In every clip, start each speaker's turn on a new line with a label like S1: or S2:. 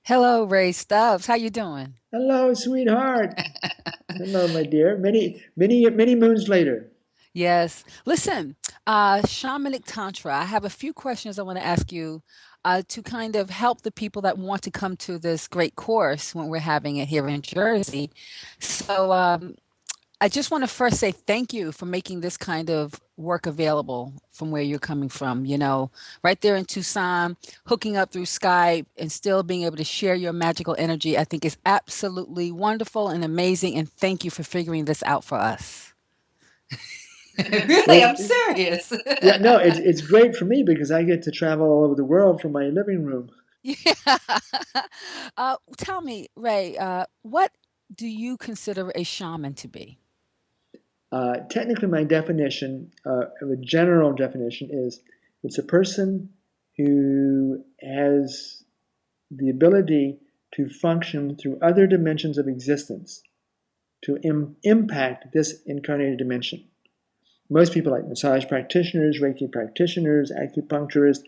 S1: Hello, Ray Stubbs. How you doing?
S2: Hello, sweetheart. Hello, my dear. Many moons later.
S1: Yes. Listen, Shamanic Tantra. I have a few questions I want to ask you to kind of help the people that want to come to this great course when we're having it here in Jersey. So I just want to first say thank you for making this kind of work available from where you're coming from. Right there in Tucson, hooking up through Skype and still being able to share your magical energy, I think is absolutely wonderful and amazing. And thank you for figuring this out for us. Really,
S2: Well,
S1: I'm serious.
S2: yeah, no, it's great for me because I get to travel all over the world from my living room.
S1: Yeah. Tell me, Ray, what do you consider a shaman to be?
S2: Technically, my definition, a general definition, is it's a person who has the ability to function through other dimensions of existence to impact this incarnated dimension. Most people, like massage practitioners, Reiki practitioners, acupuncturists,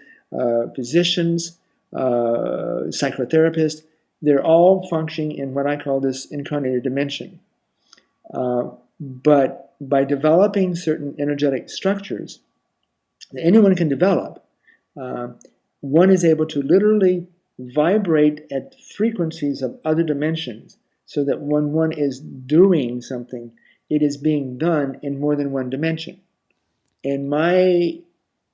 S2: physicians, psychotherapists, they're all functioning in what I call this incarnated dimension. But by developing certain energetic structures that anyone can develop, uh, one is able to literally vibrate at frequencies of other dimensions so that when one is doing something, it is being done in more than one dimension. And my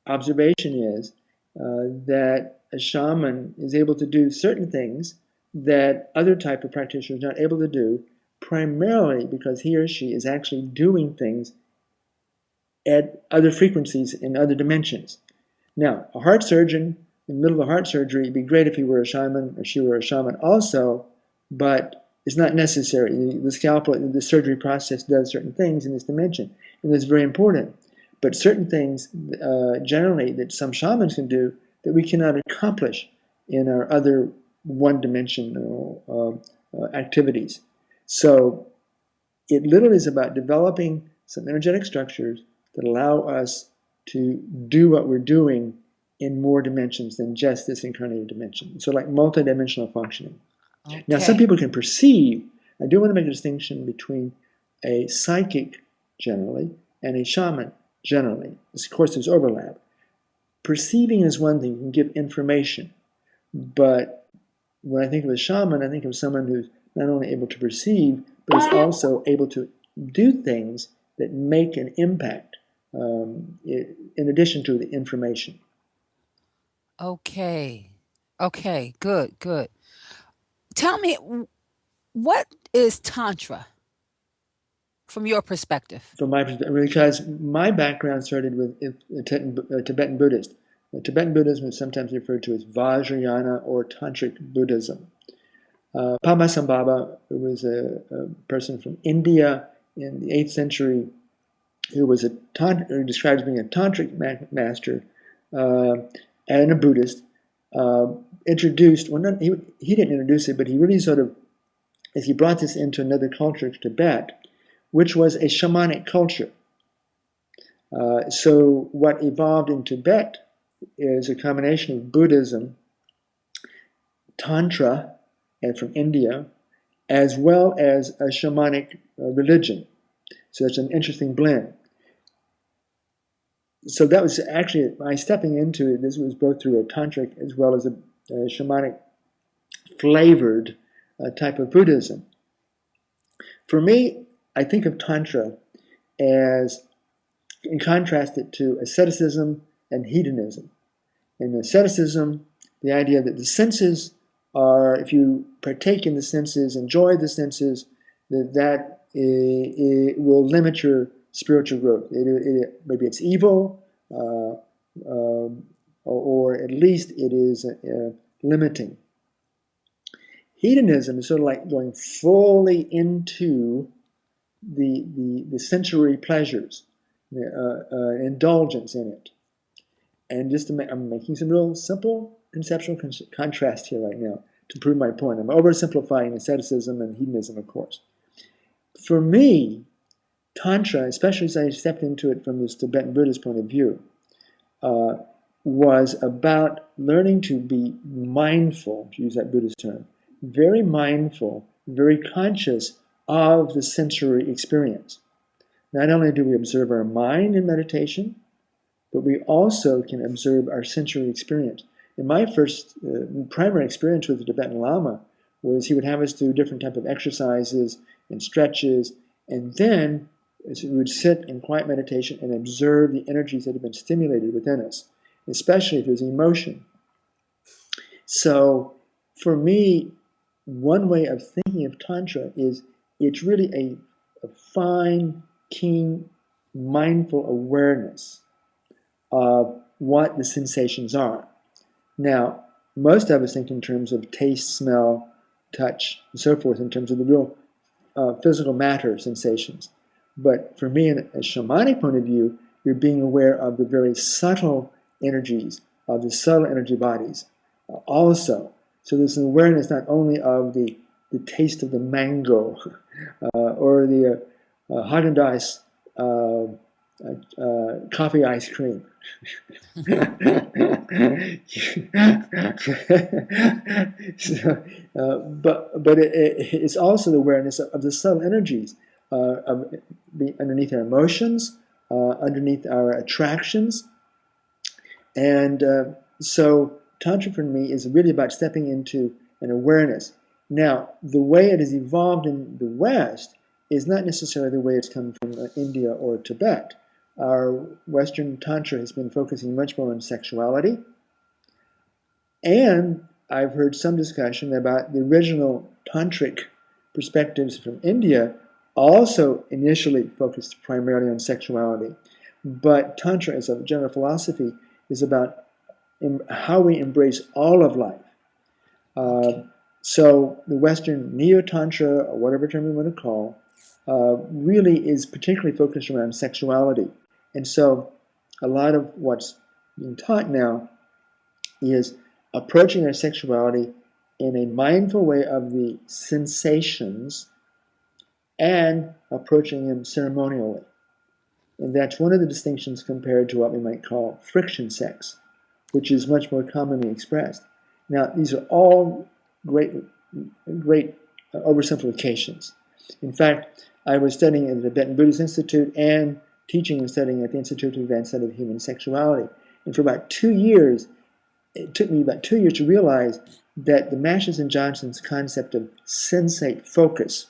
S2: observation is that a shaman is able to do certain things that other type of practitioners are not able to do, primarily because he or she is actually doing things at other frequencies in other dimensions. Now, a heart surgeon in the middle of a heart surgery, it'd be great if he were a shaman or she were a shaman also, but it's not necessary. The scalpel, the surgery process does certain things in this dimension, and it's very important. But certain things, generally, that some shamans can do that we cannot accomplish in our other one-dimensional activities. So it literally is about developing some energetic structures that allow us to do what we're doing in more dimensions than just this incarnated dimension. So, like multidimensional functioning. Now, some
S1: Okay.
S2: people can perceive, I do want to make a distinction between a psychic generally and a shaman generally. Of course, there's overlap. Perceiving is one thing, you can give information. But when I think of a shaman, I think of someone who's not only able to perceive, but is also able to do things that make an impact in addition to the information.
S1: Okay. Okay. Good. Good. Tell me, what is Tantra from your perspective?
S2: From my perspective, because my background started with Tibetan Buddhist. Tibetan Buddhism is sometimes referred to as Vajrayana or Tantric Buddhism. Padmasambhava was a person from India in the 8th century who was who described as being a tantric master uh, and a Buddhist. Introduced, well, not, he didn't introduce it, but he really sort of, as he brought this into another culture, Tibet, which was a shamanic culture. So what evolved in Tibet is a combination of Buddhism, Tantra, and from India, as well as a shamanic religion. So it's an interesting blend. So that was actually my stepping into it. This was both through a tantric as well as a shamanic flavored type of Buddhism. For me, I think of Tantra as, in contrast it to asceticism and hedonism. In asceticism, the idea that the senses are, if you partake in the senses, enjoy the senses, that it will limit your spiritual growth. Maybe it's evil, or at least it is limiting. Hedonism is sort of like going fully into the sensory pleasures, indulgence in it. And just to I'm making some real simple conceptual contrast here right now to prove my point. I'm oversimplifying asceticism and hedonism, of course. For me, Tantra, especially as I stepped into it from this Tibetan Buddhist point of view, uh, was about learning to be mindful, to use that Buddhist term, very mindful, very conscious of the sensory experience. Not only do we observe our mind in meditation, but we also can observe our sensory experience. In my first primary experience with the Tibetan Lama was he would have us do different type of exercises and stretches, and then we would sit in quiet meditation and observe the energies that have been stimulated within us, especially if there's emotion. So for me, one way of thinking of Tantra is it's really a fine, keen, mindful awareness of what the sensations are. Now, most of us think in terms of taste, smell, touch, and so forth, in terms of the real physical matter sensations. But for me, in a shamanic point of view, you're being aware of the very subtle energies, of the subtle energy bodies also. So there's an awareness not only of the taste of the mango or the Haagen-Dazs coffee ice cream. So, but it's also the awareness of the subtle energies underneath our emotions, underneath our attractions, and so Tantra for me is really about stepping into an awareness. Now, the way it has evolved in the West is not necessarily the way it's come from India or Tibet. Our Western Tantra has been focusing much more on sexuality. And I've heard some discussion about the original Tantric perspectives from India also initially focused primarily on sexuality. But Tantra as a general philosophy is about how we embrace all of life. So the Western Neo-Tantra, or whatever term we want to call, really is particularly focused around sexuality. And so a lot of what's being taught now is approaching our sexuality in a mindful way of the sensations and approaching them ceremonially. And that's one of the distinctions compared to what we might call friction sex, which is much more commonly expressed. Now, these are all great oversimplifications. In fact, I was studying at the Tibetan Buddhist Institute and teaching and studying at the Institute of Advanced Study of Human Sexuality. And for about 2 years, it took me about 2 years to realize that the Masters and Johnson's concept of sensate focus,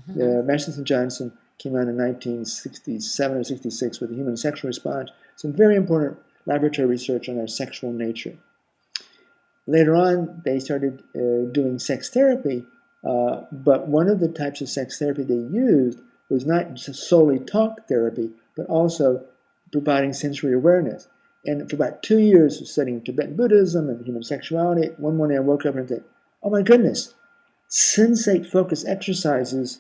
S2: Masters and Johnson came out in 1967 or 66 with the human sexual response, some very important laboratory research on our sexual nature. Later on, they started doing sex therapy, but one of the types of sex therapy they used was not just solely talk therapy, but also providing sensory awareness. And for about 2 years of studying Tibetan Buddhism and human sexuality, one morning I woke up and said, oh my goodness, sensate-focused exercises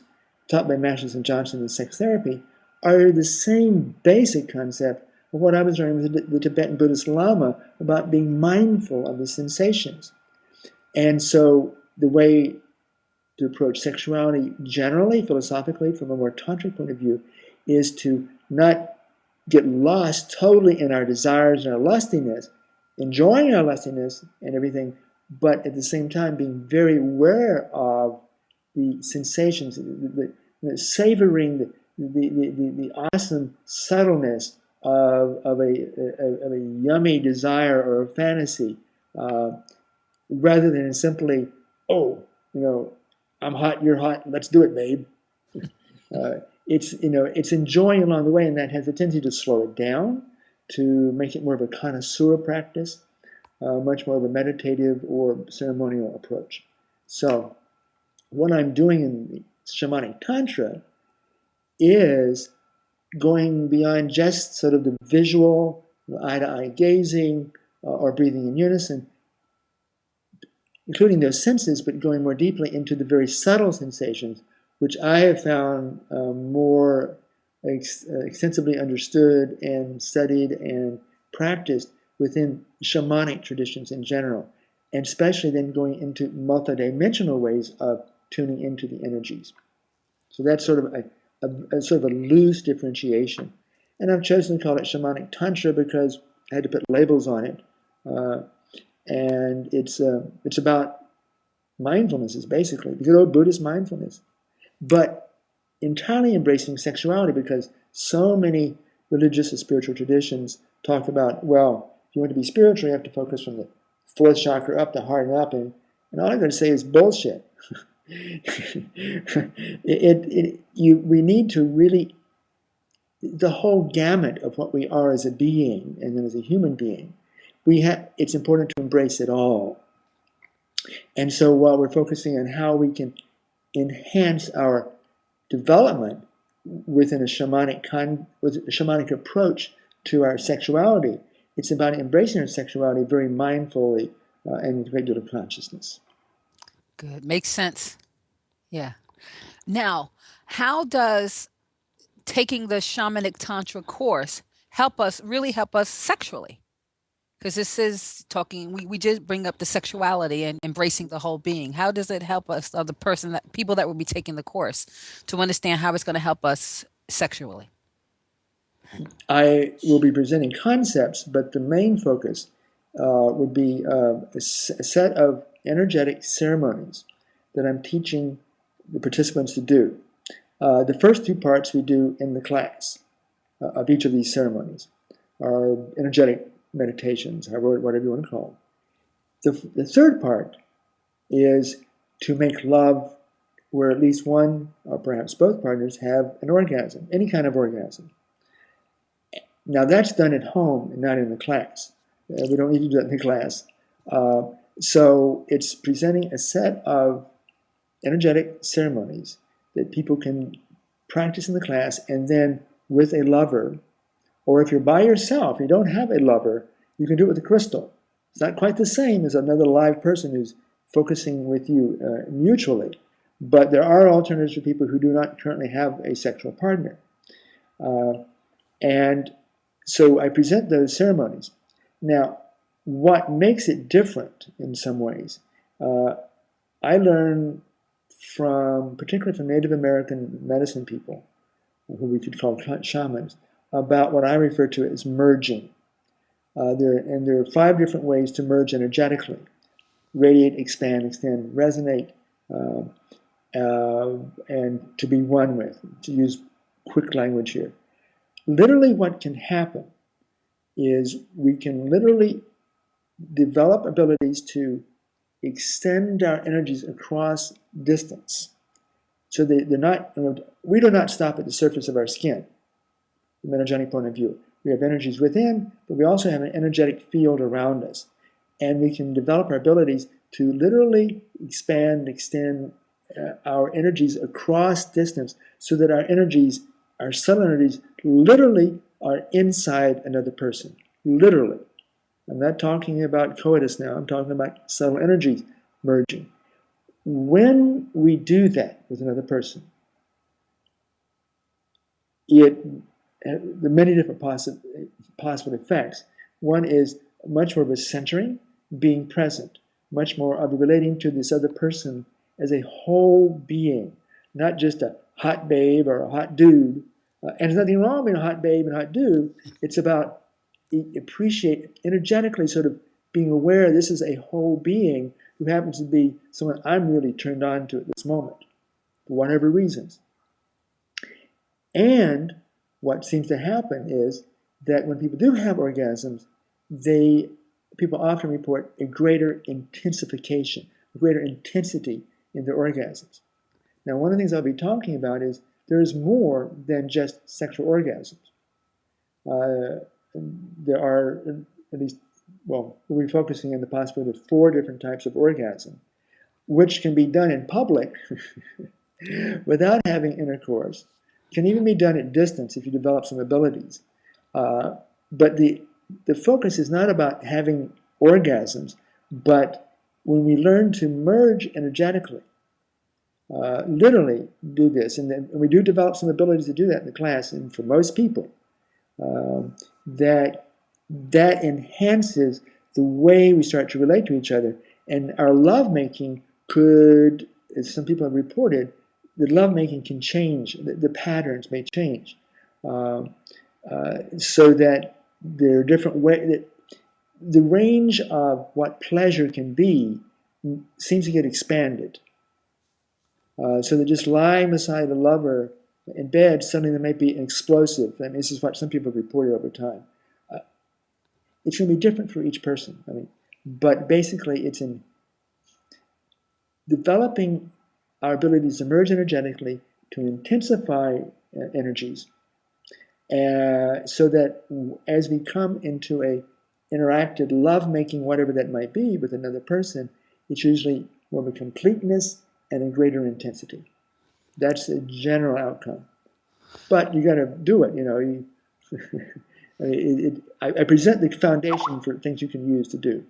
S2: taught by Masters and Johnson in sex therapy are the same basic concept of what I was learning with the Tibetan Buddhist Lama about being mindful of the sensations. And so the way to approach sexuality generally, philosophically, from a more tantric point of view, is to not get lost totally in our desires and our lustiness, enjoying our lustiness and everything, but at the same time being very aware of the sensations, savoring the awesome subtleness of a yummy desire or a fantasy, rather than simply, oh, I'm hot, you're hot, let's do it, babe. It's enjoying along the way, and that has a tendency to slow it down, to make it more of a connoisseur practice, much more of a meditative or ceremonial approach. So what I'm doing in the Shamanic Tantra is going beyond just sort of the visual, eye-to-eye gazing, or breathing in unison, including those senses, but going more deeply into the very subtle sensations, which I have found more extensively understood and studied and practiced within shamanic traditions in general, and especially then going into multidimensional ways of tuning into the energies. So that's sort of a loose differentiation. And I've chosen to call it Shamanic Tantra because I had to put labels on it. Uh, and it's about mindfulness, is basically the good old Buddhist mindfulness, but entirely embracing sexuality, because so many religious and spiritual traditions talk about, well, if you want to be spiritual, you have to focus from the fourth chakra up, the heart and up, and all I'm going to say is bullshit. We need to really, the whole gamut of what we are as a being and then as a human being, it's important to embrace it all. And so while we're focusing on how we can enhance our development within a shamanic approach to our sexuality, it's about embracing our sexuality very mindfully and with a great deal of consciousness.
S1: Good. Makes sense. Yeah. Now, how does taking the shamanic tantra course really help us sexually? Because this is talking, we just bring up the sexuality and embracing the whole being. How does it help us, or the people that will be taking the course, to understand how it's going to help us sexually?
S2: I will be presenting concepts, but the main focus would be a set of energetic ceremonies that I'm teaching the participants to do. The first two parts we do in the class of each of these ceremonies are energetic meditations, whatever you want to call them. The third part is to make love where at least one or perhaps both partners have an orgasm, any kind of orgasm. Now that's done at home and not in the class. We don't need to do that in the class. So it's presenting a set of energetic ceremonies that people can practice in the class, and then with a lover, or if you're by yourself, you don't have a lover, you can do it with a crystal. It's not quite the same as another live person who's focusing with you mutually, but there are alternatives for people who do not currently have a sexual partner. And so I present those ceremonies. Now, what makes it different in some ways, I learn particularly from Native American medicine people, who we could call shamans, about what I refer to as merging. There are 5 different ways to merge energetically: radiate, expand, extend, resonate, and to be one with, to use quick language here. Literally what can happen is we can literally develop abilities to extend our energies across distance. So we do not stop at the surface of our skin from an energetic point of view. We have energies within, but we also have an energetic field around us. And we can develop our abilities to literally expand, extend our energies across distance, so that our subtle energies, literally are inside another person. Literally. I'm not talking about coitus now. I'm talking about subtle energies merging. When we do that with another person, there are many different possible effects. One is much more of a centering, being present, much more of relating to this other person as a whole being, not just a hot babe or a hot dude. And there's nothing wrong with being a hot babe and a hot dude. It's about appreciate energetically, sort of being aware this is a whole being who happens to be someone I'm really turned on to at this moment, for whatever reasons. And what seems to happen is that when people do have orgasms, people often report a greater intensification, a greater intensity in their orgasms. Now, one of the things I'll be talking about is there is more than just sexual orgasms. There are at least, we'll be focusing on the possibility of 4 different types of orgasm, which can be done in public without having intercourse, can even be done at distance if you develop some abilities. But the focus is not about having orgasms, but when we learn to merge energetically, literally do this, and we do develop some abilities to do that in the class, and for most people, that enhances the way we start to relate to each other. And our lovemaking could, as some people have reported, the lovemaking can change, the patterns may change. So that there are different ways that the range of what pleasure can be seems to get expanded. So that just lying beside a lover in bed, suddenly there might be an explosive. I mean, this is what some people have reported over time. Uh, it's going to be different for each person. I mean, but basically, it's in developing our abilities to merge energetically, to intensify energies, so that as we come into a interacted love-making, whatever that might be, with another person, it's usually more of a completeness and a greater intensity. That's the general outcome. But you got to do it. You know, I present the foundation for things you can use to do.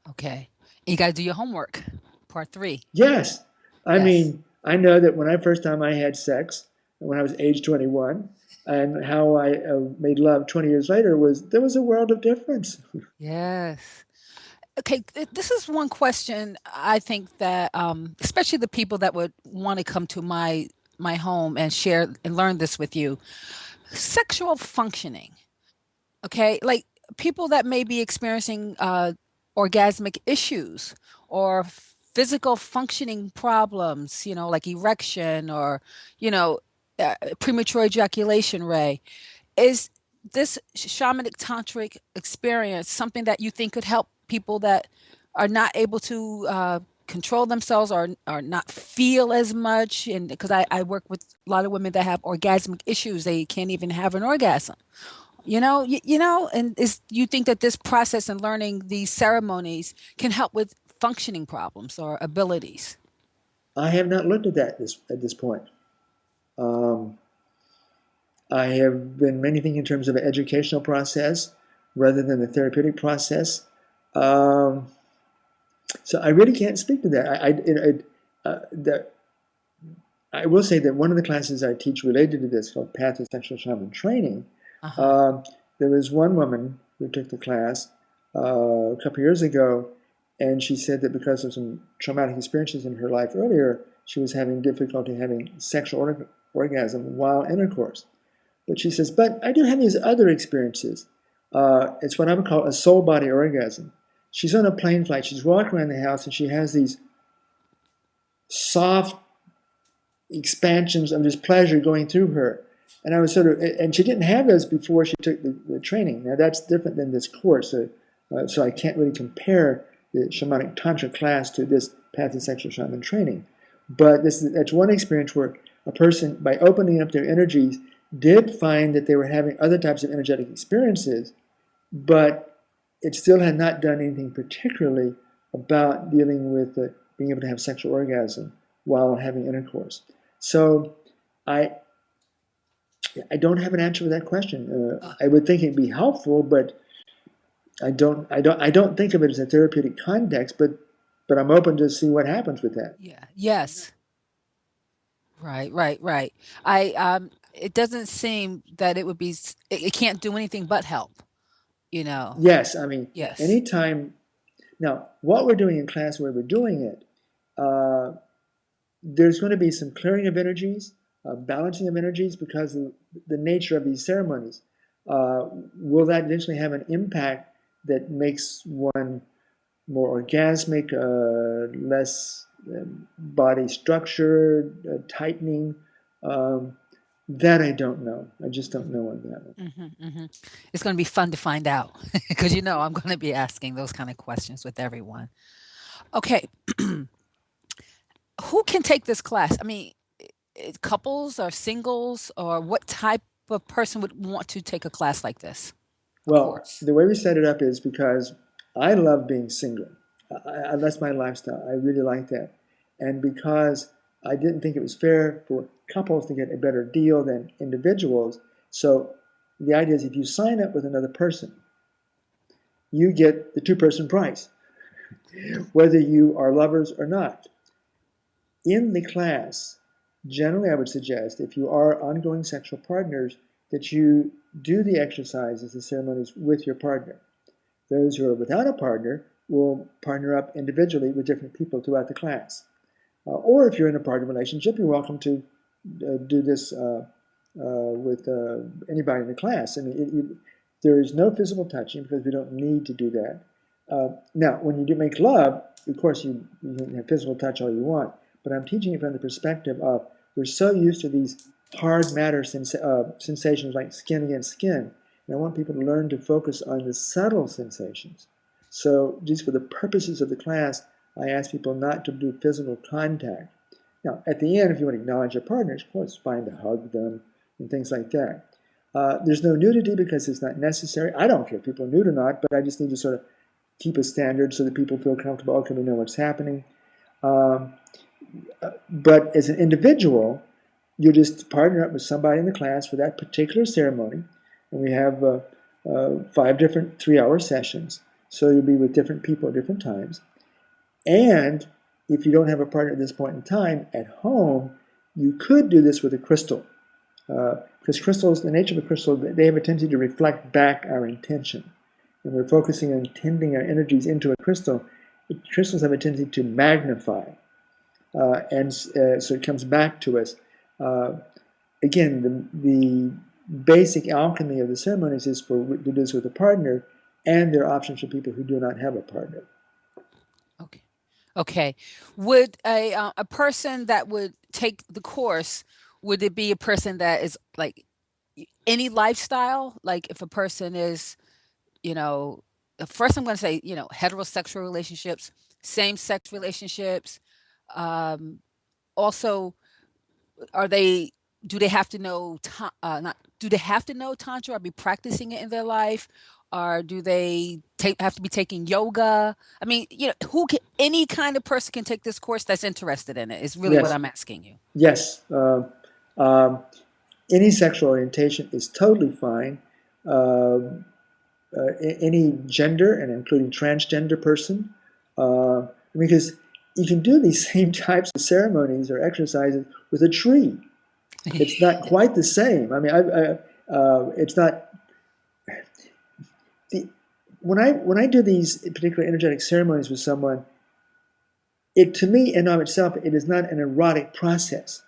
S1: Okay. You got to do your homework. Part three.
S2: Yes, I
S1: Yes.
S2: mean, I know that when I first time I had sex, when I was age 21, and how I made love 20 years later was there was a world of difference.
S1: Yes. Okay, this is one question I think that, especially the people that would want to come to my home and share and learn this with you. Sexual functioning. Okay, like people that may be experiencing orgasmic issues or physical functioning problems, like erection or, you know, premature ejaculation, Ray. Is this shamanic tantric experience something that you think could help people that are not able to control themselves or not feel as much? And because I work with a lot of women that have orgasmic issues, they can't even have an orgasm. And is you think that this process and learning these ceremonies can help with functioning problems or abilities?
S2: I have not looked at that at this point. Um, I have been many things in terms of an educational process rather than a therapeutic process. Um, so I really can't speak to that. I will say that one of the classes I teach related to this, called Path to Sexual Shaman Training,
S1: Uh-huh.
S2: um, there was one woman who took the class a couple years ago, and she said that because of some traumatic experiences in her life earlier, she was having difficulty having sexual orgasm while intercourse. But she says, but I do have these other experiences. It's what I would call a soul body orgasm. She's on a plane flight, she's walking around the house, and she has these soft expansions of just pleasure going through her. And I was and she didn't have those before she took the training. Now that's different than this course. So I can't really compare the Shamanic Tantra class to this Path to Sexual Shaman training. But that's one experience where a person, by opening up their energies, did find that they were having other types of energetic experiences, but it still had not done anything particularly about dealing with being able to have sexual orgasm while having intercourse. So I I don't have an answer for that question.
S1: Uh,
S2: I would think it'd be helpful, but I don't think of it as a therapeutic context. But I'm open to see what happens with that.
S1: yeah. Yes. Right, right, right. It doesn't seem that it would be, it can't do anything but help, you know.
S2: Yes, I mean,
S1: Yes.
S2: anytime now what we're doing in class, where we're doing it, uh, there's going to be some clearing of energies, balancing of energies because of the nature of these ceremonies. Uh, will that eventually have an impact that makes one more orgasmic, less body structure, tightening? Um, that I don't know. I just don't know on that one.
S1: Hmm. Hmm. It's going to be fun to find out because I'm going to be asking those kind of questions with everyone. Okay, who can take this class? I mean, couples or singles or what type of person would want to take a class like this? A
S2: Well,
S1: course.
S2: the way we set it up is because I love being single. That's my lifestyle. I really like that. And because I didn't think it was fair for couples to get a better deal than individuals, so the idea is if you sign up with another person, you get the two-person price, whether you are lovers or not. In the class, generally I would suggest if you are ongoing sexual partners that you do the exercises, the ceremonies with your partner. Those who are without a partner will partner up individually with different people throughout the class. Or if you're in a partner relationship, you're welcome to do this with anybody in the class. I mean, There is no physical touching because we don't need to do that. Now, when you do make love, of course, you can have physical touch all you want, but I'm teaching it from the perspective of we're so used to these hard matter sensations like skin against skin. And I want people to learn to focus on the subtle sensations. So, just for the purposes of the class, I ask people not to do physical contact. Now, at the end, if you want to acknowledge your partners, of course, it's fine to hug them and things like that. There's no nudity because it's not necessary. I don't care if people are nude or not, but I just need to sort of keep a standard so that people feel comfortable. Okay, we know what's happening. Um, but as an individual, you just partner up with somebody in the class for that particular ceremony. And we have 5 different 3-hour sessions. So you'll be with different people at different times. And if you don't have a partner at this point in time, at home, you could do this with a crystal. Because crystals, the nature of a crystal, they have a tendency to reflect back our intention. When we're focusing on tending our energies into a crystal, crystals have a tendency to magnify. So it comes back to us. Again, the basic alchemy of the ceremonies is to do this with a partner, and there are options for people who do not have a partner.
S1: Okay. Okay. Would a person that would take the course, would it be a person that is like any lifestyle? Like if a person is, you know, first I'm going to say, heterosexual relationships, same-sex relationships, um, also are they do they have to know not do they have to know tantra or be practicing it in their life, or do they have to be taking yoga? I mean, any kind of person can take this course that's interested in it is really what
S2: Yes,
S1: I'm asking you.
S2: yes. Um, any sexual orientation is totally fine. Um, any gender, and including transgender person, because you can do these same types of ceremonies or exercises with a tree. It's not quite the same. I mean, it's not the when I do these particular energetic ceremonies with someone. It to me, in and of itself, it is not an erotic process.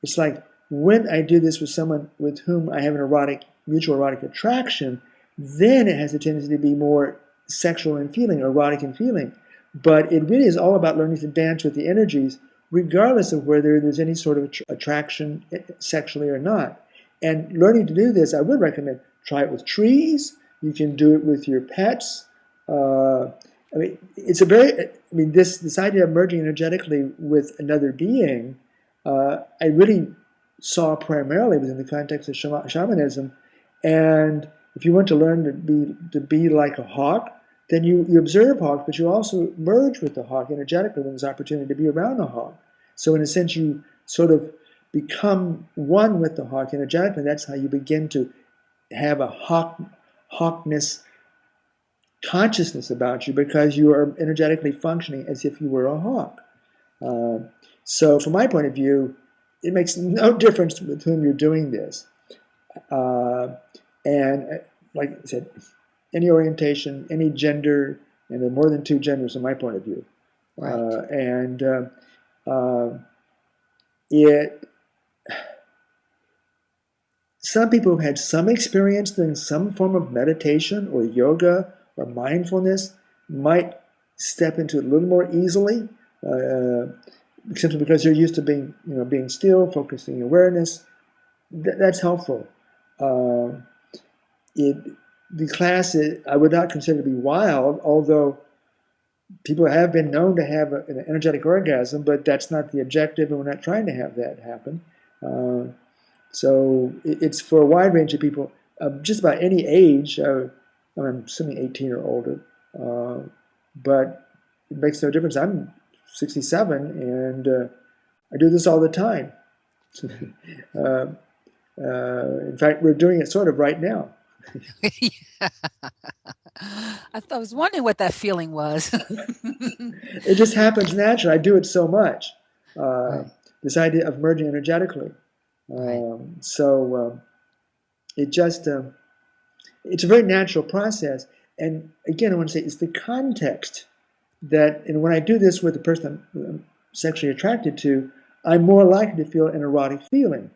S2: It's like when I do this with someone with whom I have an mutual erotic attraction, then it has a tendency to be more sexual in feeling, erotic in feeling. But it really is all about learning to dance with the energies, regardless of whether there's any sort of attraction sexually or not. And learning to do this, I would recommend try it with trees. You can do it with your pets. I mean, it's a very. I mean, this idea of merging energetically with another being, I really saw primarily within the context of shamanism. And if you want to learn to be like a hawk, then you observe hawks, but you also merge with the hawk energetically when there's opportunity to be around a hawk. So in a sense, you sort of become one with the hawk energetically. That's how you begin to have a hawkness consciousness about you because you are energetically functioning as if you were a hawk. So from my point of view, it makes no difference with whom you're doing this. And like I said, any orientation, any gender, and there are more than 2 genders from my point of view.
S1: Right.
S2: And it some people have had some experience doing some form of meditation or yoga or mindfulness might step into it a little more easily, simply because they're used to being still, focusing awareness. That's helpful. Uh, the class I would not consider to be wild, although people have been known to have an energetic orgasm, but that's not the objective, and we're not trying to have that happen. So it's for a wide range of people, just about any age. I'm assuming 18 or older, but it makes no difference. I'm 67, and I do this all the time. uh, in fact, we're doing it sort of right now.
S1: Yeah. I was wondering what that feeling was.
S2: It just happens naturally. I do it so much. Uh,
S1: Right.
S2: this idea of merging energetically.
S1: Right.
S2: So it just it's a very natural process. And again, I want to say it's the context that, and when I do this with the person I'm sexually attracted to, I'm more likely to feel an erotic feeling.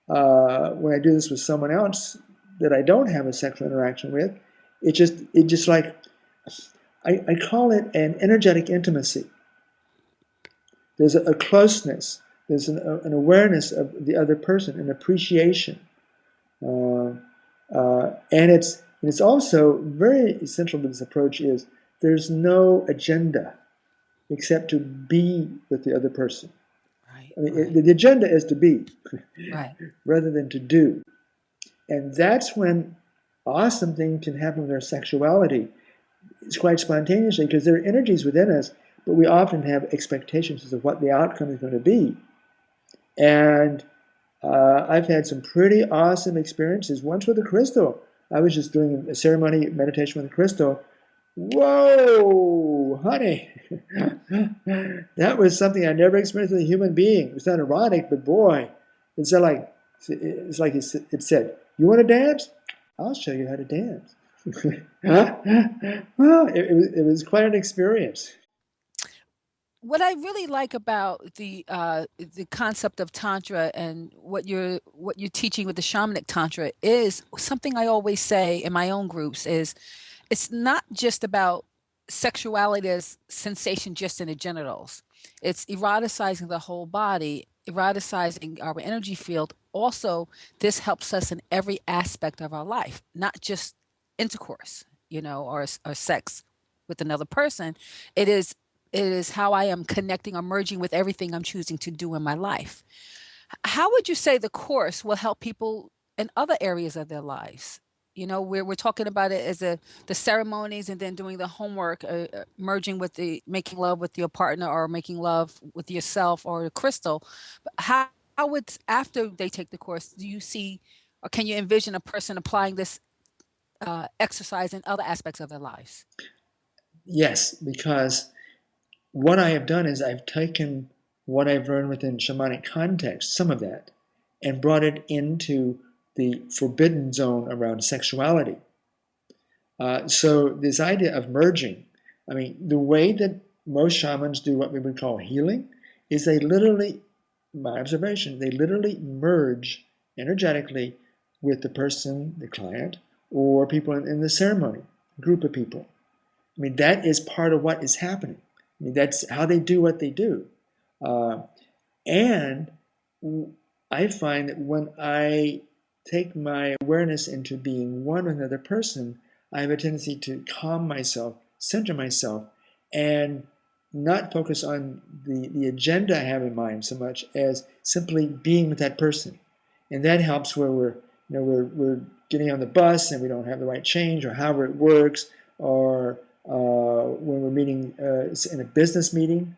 S2: When I do this with someone else that I don't have a sexual interaction with, it just like, I call it an energetic intimacy. There's a closeness. There's an awareness of the other person, an appreciation. Uh, and it's also very essential to this approach is there's no agenda except to be with the other person.
S1: Right,
S2: I mean,
S1: right,
S2: the agenda is to be
S1: right.
S2: rather than to do. And that's when awesome things can happen with our sexuality. It's quite spontaneously because there are energies within us, but we often have expectations as to what the outcome is going to be. And I've had some pretty awesome experiences. Once with a crystal. I was just doing a ceremony meditation with a crystal. Whoa, honey. That was something I never experienced with a human being. It was not erotic, but boy, it's like it said, "You want to dance? I'll show you how to dance." Well, it was quite an experience.
S1: What I really like about the concept of tantra and what you're teaching with the shamanic tantra is something I always say in my own groups is it's not just about sexuality as sensation just in the genitals. It's eroticizing the whole body, eroticizing our energy field. Also, this helps us in every aspect of our life, not just intercourse, or sex with another person. It is it is how I am connecting or merging with everything I'm choosing to do in my life. How would you say the course will help people in other areas of their lives? We're talking about it as the ceremonies and then doing the homework, merging with the making love with your partner or making love with yourself or the crystal. But how would after they take the course, do you see or can you envision a person applying this exercise in other aspects of their lives?
S2: Yes, because what I have done is I've taken what I've learned within shamanic context, some of that, and brought it into the forbidden zone around sexuality. So this idea of merging, I mean, the way that most shamans do what we would call healing is they literally, my observation, they literally merge energetically with the person, the client, or people in the ceremony, group of people. I mean, that is part of what is happening. I mean, that's how they do what they do. Uh, and I find that when I take my awareness into being one with another person, I have a tendency to calm myself, center myself, and not focus on the agenda I have in mind so much as simply being with that person. And that helps where we're getting on the bus and we don't have the right change or however it works, or when we're meeting in a business meeting.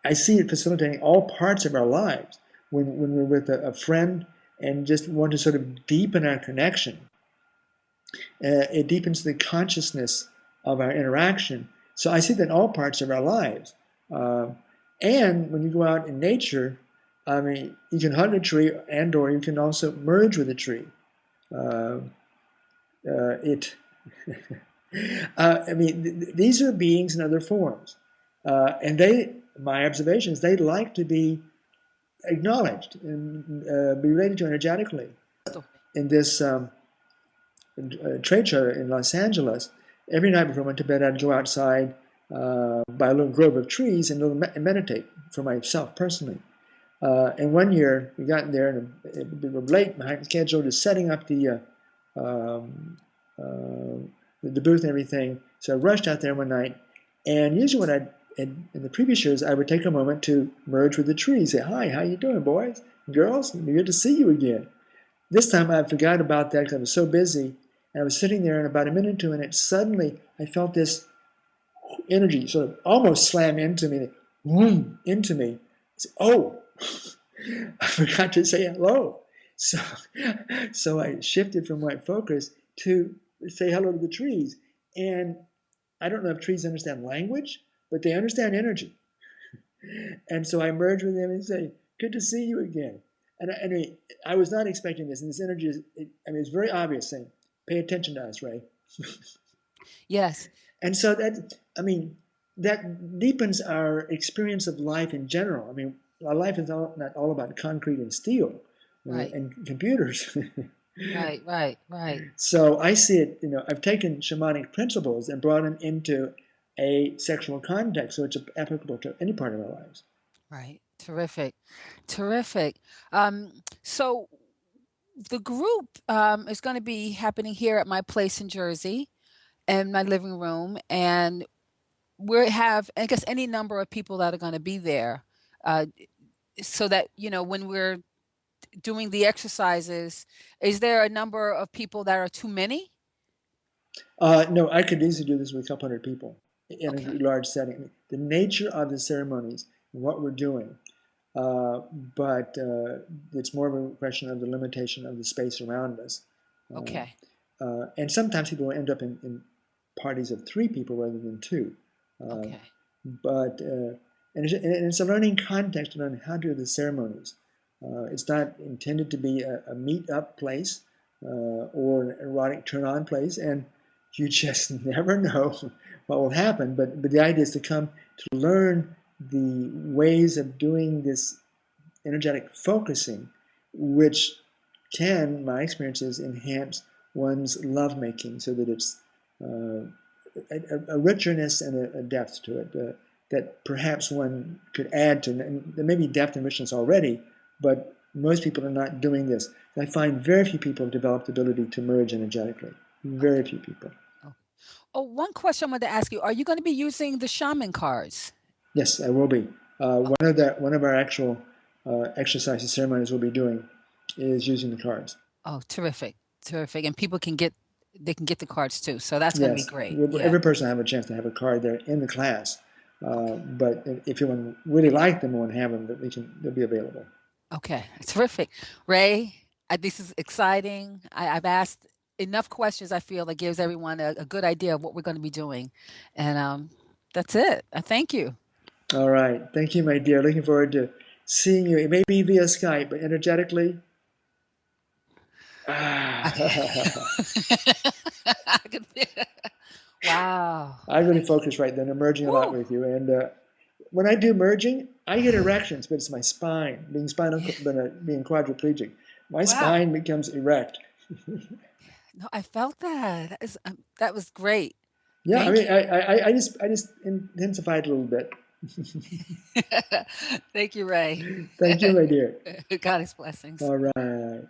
S2: I see it facilitating all parts of our lives when we're with a friend and just want to sort of deepen our connection. It deepens the consciousness of our interaction. So I see that in all parts of our lives. Uh, and when you go out in nature, I mean, you can hug a tree and/or you can also merge with a tree. Uh, it I mean, these are beings in other forms, and my observation is they like to be acknowledged and be related to energetically. In this trade show in Los Angeles, every night before I went to bed, I'd go outside by a little grove of trees and meditate for myself personally. And one year we got in there and we were late behind schedule, just setting up um, the booth and everything. So I rushed out there one night, and usually when in the previous years, I would take a moment to merge with the trees, say, "Hi, how you doing, boys, girls? Good to see you again." This time I forgot about that because I was so busy, and I was sitting there, and about a minute or two in it, suddenly I felt this energy sort of almost slam into me, boom, into me. I said, "Oh, I forgot to say hello." So, so I shifted from my focus to say hello to the trees. And I don't know if trees understand language, but they understand energy. And so I merge with them and say, "Good to see you again." I was not expecting this. And this energy I mean, it's very obvious saying, "Pay attention to us, Ray."
S1: Yes,
S2: And so I mean, that deepens our experience of life in general. I mean, our life is not all about concrete and steel
S1: right.
S2: and computers.
S1: Right, right, right,
S2: So I see it, I've taken shamanic principles and brought them into a sexual context, so it's applicable to any part of our lives.
S1: right. Terrific, terrific. So the group is going to be happening here at my place in Jersey, in my living room, and we have, I guess, any number of people that are going to be there, uh, so that when we're doing the exercises, is there a number of people that are too many?
S2: No, I could easily do this with a couple hundred people in a
S1: Okay,
S2: large setting. The nature of the ceremonies and what we're doing, but it's more of a question of the limitation of the space around us. Uh,
S1: okay,
S2: and sometimes people end up in parties of three people rather than two. Uh,
S1: okay,
S2: and it's a learning context to learn how to do the ceremonies. It's not intended to be a meet-up place or an erotic turn-on place, and you just never know what will happen. But the idea is to come to learn the ways of doing this energetic focusing, which can, my experiences, enhance one's lovemaking so that it's a richness and a depth to it that perhaps one could add to. And there may be depth and richness already, but most people are not doing this. I find very few people have developed the ability to merge energetically. Very
S1: okay.
S2: few people.
S1: Oh, oh, one question I wanted to ask you: are you going to be using the shaman cards?
S2: Yes, I will be.
S1: Oh,
S2: One of our actual exercises ceremonies we'll be doing is using the cards.
S1: oh, terrific, terrific, and people can get they can get the cards too, so that's going to be
S2: Yes,
S1: great. Yeah.
S2: every person will have a chance to have a card there in the class.
S1: Okay.
S2: But if you really like them and have them, they'll be available.
S1: Okay. Terrific. Ray, this is exciting. I've asked enough questions, I feel, that gives everyone a good idea of what we're going to be doing. And that's it. I thank you.
S2: All right. Thank you, my dear. Looking forward to seeing you. It may be via Skype, but energetically.
S1: Okay.
S2: Ah.
S1: I can feel it. Wow.
S2: I really
S1: Thank you.
S2: focus right then. I'm merging a lot
S1: Woo.
S2: with you. And when I do merging, I get erections, but it's my spine.
S1: Yeah.
S2: Being quadriplegic, my
S1: Wow.
S2: spine becomes erect.
S1: No, I felt that. That was great.
S2: Yeah, I
S1: Thank
S2: mean,
S1: you.
S2: I just intensified a little bit.
S1: Thank you, Ray.
S2: Thank you, my dear.
S1: God blessings.
S2: All right.